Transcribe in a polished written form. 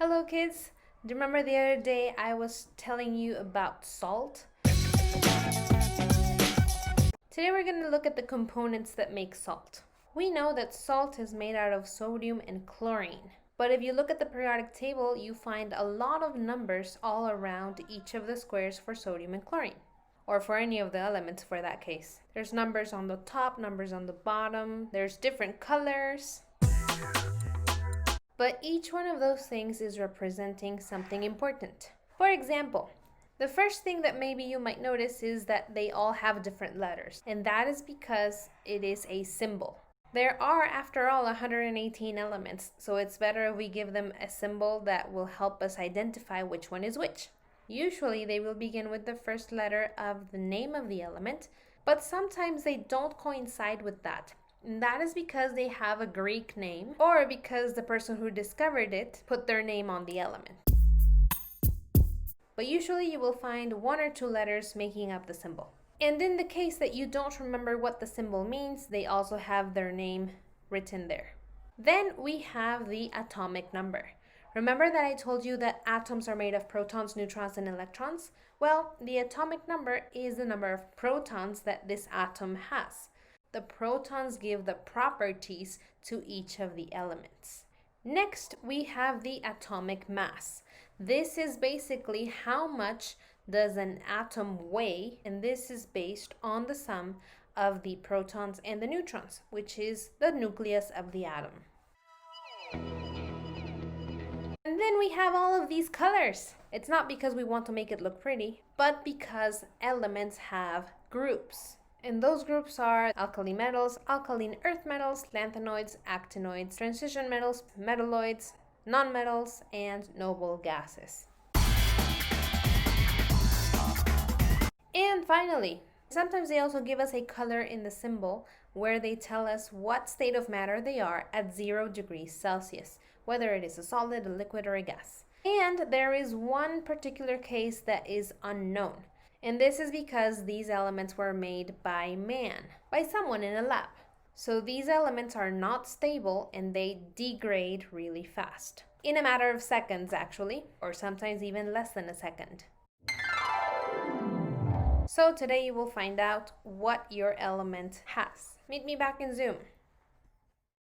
Hello kids! Do you remember the other day I was telling you about salt? Today we're going to look at the components that make salt. We know that salt is made out of sodium and chlorine. But if you look at the periodic table, you find a lot of numbers all around each of the squares for sodium and chlorine. Or for any of the elements for that case. There's numbers on the top, numbers on the bottom, there's different colors. But each one of those things is representing something important. For example, the first thing that maybe you might notice is that they all have different letters, and that is because it is a symbol. There are, after all, 118 elements, so it's better if we give them a symbol that will help us identify which one is which. Usually they will begin with the first letter of the name of the element, but sometimes they don't coincide with that. And that is because they have a Greek name or because the person who discovered it put their name on the element. But usually you will find one or two letters making up the symbol. And in the case that you don't remember what the symbol means, they also have their name written there. Then we have the atomic number. Remember that I told you that atoms are made of protons, neutrons, and electrons? Well, the atomic number is the number of protons that this atom has. The protons give the properties to each of the elements. Next, we have the atomic mass. This is basically how much does an atom weigh, and this is based on the sum of the protons and the neutrons, which is the nucleus of the atom. And then we have all of these colors. It's not because we want to make it look pretty, but because elements have groups. And those groups are alkali metals, alkaline earth metals, lanthanoids, actinoids, transition metals, metalloids, nonmetals, and noble gases. And finally, sometimes they also give us a color in the symbol where they tell us what state of matter they are at 0 degrees Celsius, whether it is a solid, a liquid, or a gas. And there is one particular case that is unknown. And this is because these elements were made by man, by someone in a lab. So these elements are not stable and they degrade really fast. In a matter of seconds, actually, or sometimes even less than a second. So today you will find out what your element has. Meet me back in Zoom.